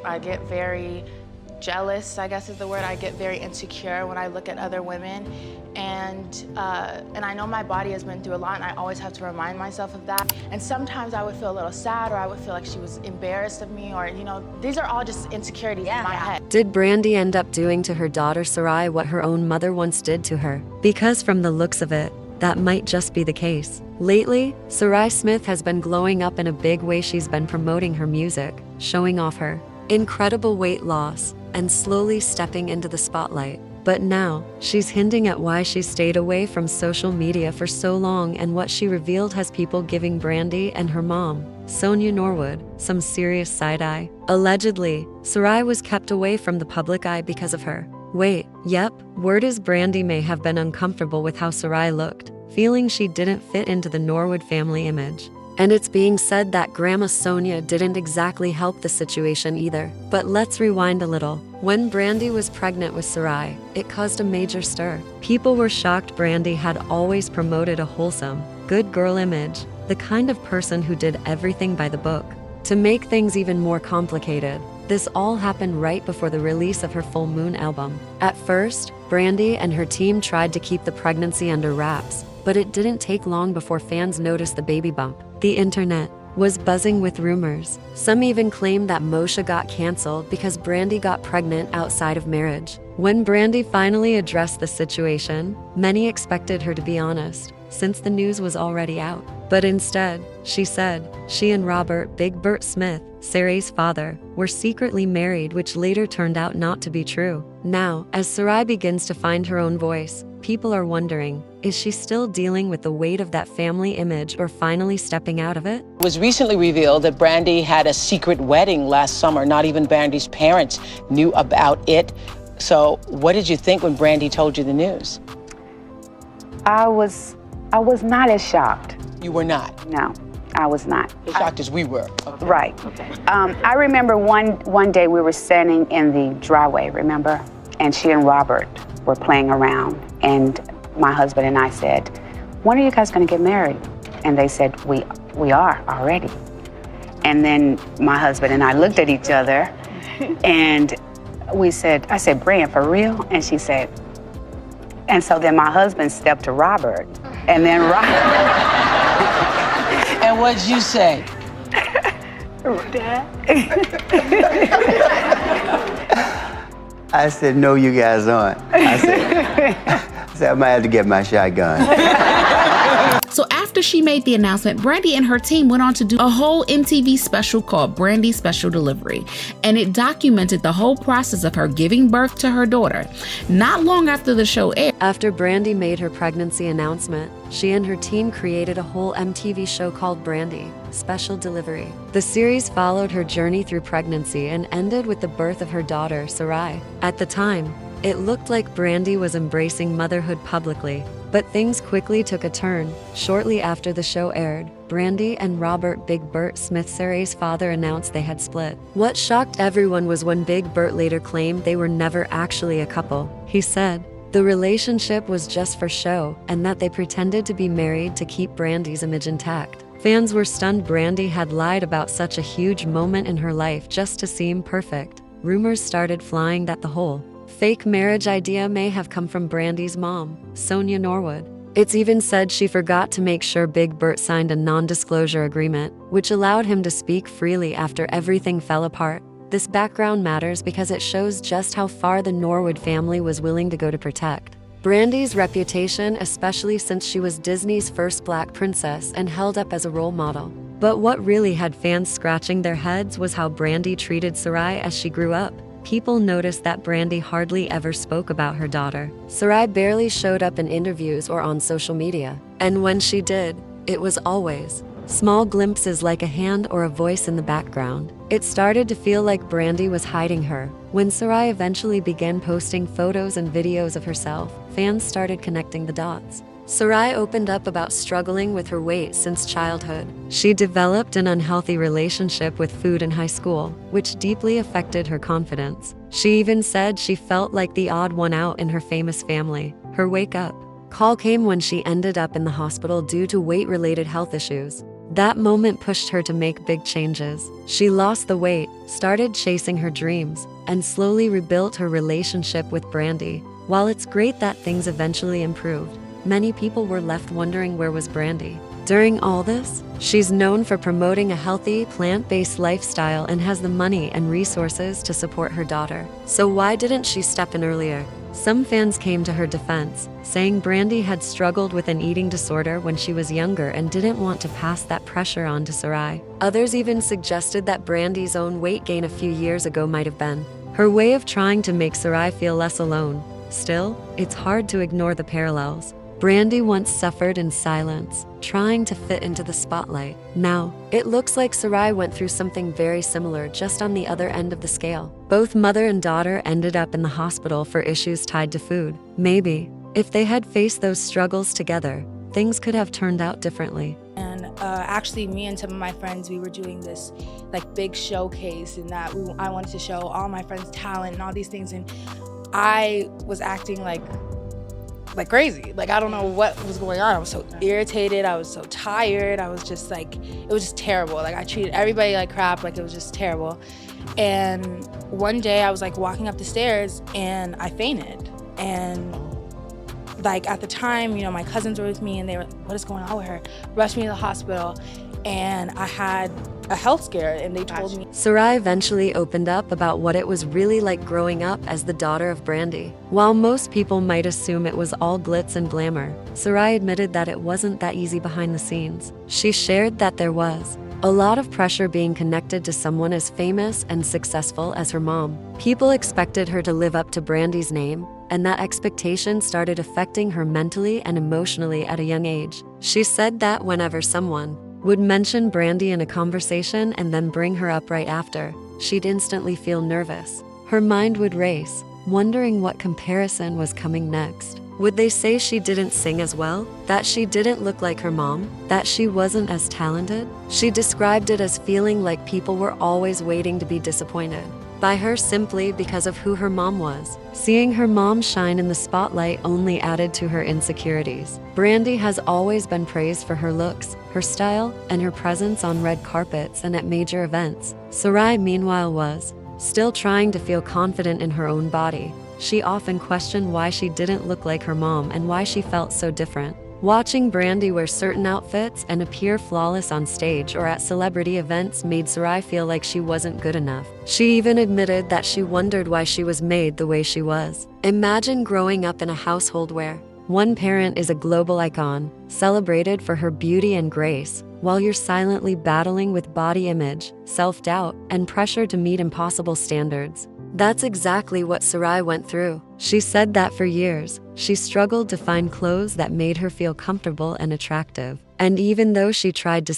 I get very jealous, I guess is the word. I get very insecure when I look at other women. And I know my body has been through a lot, and I always have to remind myself of that. And sometimes I would feel a little sad, or I would feel like she was embarrassed of me, or, you know, these are all just insecurities in my head. Did Brandy end up doing to her daughter Sarai what her own mother once did to her? Because from the looks of it, that might just be the case. Lately, Sarai Smith has been glowing up in a big way. She's been promoting her music, showing off her incredible weight loss, and slowly stepping into the spotlight. But now, she's hinting at why she stayed away from social media for so long, and what she revealed has people giving Brandy and her mom, Sonia Norwood, some serious side-eye. Allegedly, Sarai was kept away from the public eye because of her. Yep, word is Brandy may have been uncomfortable with how Sarai looked, feeling she didn't fit into the Norwood family image. And it's being said that Grandma Sonia didn't exactly help the situation either. But let's rewind a little. When Brandy was pregnant with Sarai, it caused a major stir. People were shocked. Brandy had always promoted a wholesome, good girl image, the kind of person who did everything by the book. To make things even more complicated, this all happened right before the release of her Full Moon album. At first, Brandy and her team tried to keep the pregnancy under wraps, but it didn't take long before fans noticed the baby bump. The internet was buzzing with rumors. Some even claimed that Moshe got canceled because Brandy got pregnant outside of marriage. When Brandy finally addressed the situation, many expected her to be honest, since the news was already out. But instead, she said she and Robert Big Bert Smith, Sarai's father, were secretly married, which later turned out not to be true. Now, as Sarai begins to find her own voice, people are wondering, is she still dealing with the weight of that family image, or finally stepping out of it? It was recently revealed that Brandy had a secret wedding last summer. Not even Brandy's parents knew about it. So what did you think when Brandy told you the news? I was not as shocked. You were not? No, I was not. As shocked as we were. Okay. Right. Okay. I remember one day we were standing in the driveway, remember? And she and Robert were playing around. And my husband and I said, when are you guys going to get married? And they said, we are already. And then my husband and I looked at each other and I said, Brand, for real? And she said, and so then my husband stepped to Robert, and then Robert. And what'd you say? Dad? I said, no, you guys aren't. I said, I might have to get my shotgun. So after she made the announcement, Brandy and her team went on to do a whole MTV special called Brandy Special Delivery, and it documented the whole process of her giving birth to her daughter. Not long after the show aired, after Brandy made her pregnancy announcement, she and her team created a whole MTV show called Brandy Special Delivery. The series followed her journey through pregnancy and ended with the birth of her daughter, Sarai. At the time, it looked like Brandy was embracing motherhood publicly, but things quickly took a turn. Shortly after the show aired, Brandy and Robert Big Bert Smith, Sarai's father, announced they had split. What shocked everyone was when Big Bert later claimed they were never actually a couple. He said the relationship was just for show, and that they pretended to be married to keep Brandy's image intact. Fans were stunned. Brandy had lied about such a huge moment in her life just to seem perfect. Rumors started flying that the whole fake marriage idea may have come from Brandy's mom, Sonia Norwood. It's even said she forgot to make sure Big Bert signed a non-disclosure agreement, which allowed him to speak freely after everything fell apart. This background matters because it shows just how far the Norwood family was willing to go to protect Brandy's reputation, especially since she was Disney's first black princess and held up as a role model. But what really had fans scratching their heads was how Brandy treated Sarai as she grew up. People noticed that Brandy hardly ever spoke about her daughter. Sarai barely showed up in interviews or on social media. And when she did, it was always small glimpses, like a hand or a voice in the background. It started to feel like Brandy was hiding her. When Sarai eventually began posting photos and videos of herself, fans started connecting the dots. Sarai opened up about struggling with her weight since childhood. She developed an unhealthy relationship with food in high school, which deeply affected her confidence. She even said she felt like the odd one out in her famous family. Her wake-up call came when she ended up in the hospital due to weight-related health issues. That moment pushed her to make big changes. She lost the weight, started chasing her dreams, and slowly rebuilt her relationship with Brandy. While it's great that things eventually improved, many people were left wondering where was Brandy. During all this, she's known for promoting a healthy, plant-based lifestyle and has the money and resources to support her daughter. So why didn't she step in earlier? Some fans came to her defense, saying Brandy had struggled with an eating disorder when she was younger and didn't want to pass that pressure on to Sarai. Others even suggested that Brandy's own weight gain a few years ago might have been her way of trying to make Sarai feel less alone. Still, it's hard to ignore the parallels. Brandy once suffered in silence, trying to fit into the spotlight. Now, it looks like Sarai went through something very similar, just on the other end of the scale. Both mother and daughter ended up in the hospital for issues tied to food. Maybe, if they had faced those struggles together, things could have turned out differently. And actually, me and some of my friends, we were doing this like big showcase, and that I wanted to show all my friends' talent and all these things, and I was acting like crazy. Like, I don't know what was going on. I was so irritated. I was so tired. I was just like, it was just terrible. Like, I treated everybody like crap. Like, it was just terrible. And one day I was like walking up the stairs and I fainted. And like at the time, you know, my cousins were with me and they were, what is going on with her? Rushed me to the hospital. And I had a health scare, and they told me. Sarai eventually opened up about what it was really like growing up as the daughter of Brandy. While most people might assume it was all glitz and glamour, Sarai admitted that it wasn't that easy behind the scenes. She shared that there was a lot of pressure being connected to someone as famous and successful as her mom. People expected her to live up to Brandy's name, and that expectation started affecting her mentally and emotionally at a young age. She said that whenever someone would mention Brandy in a conversation and then bring her up right after, she'd instantly feel nervous. Her mind would race, wondering what comparison was coming next. Would they say she didn't sing as well? That she didn't look like her mom? That she wasn't as talented? She described it as feeling like people were always waiting to be disappointed by her simply because of who her mom was. Seeing her mom shine in the spotlight only added to her insecurities. Brandy has always been praised for her looks, her style, and her presence on red carpets and at major events. Sarai, meanwhile, was still trying to feel confident in her own body. She often questioned why she didn't look like her mom and why she felt so different. Watching Brandy wear certain outfits and appear flawless on stage or at celebrity events made Sarai feel like she wasn't good enough. She even admitted that she wondered why she was made the way she was. Imagine growing up in a household where one parent is a global icon, celebrated for her beauty and grace, while you're silently battling with body image, self-doubt, and pressure to meet impossible standards. That's exactly what Sarai went through. She said that for years, she struggled to find clothes that made her feel comfortable and attractive. And even though she tried to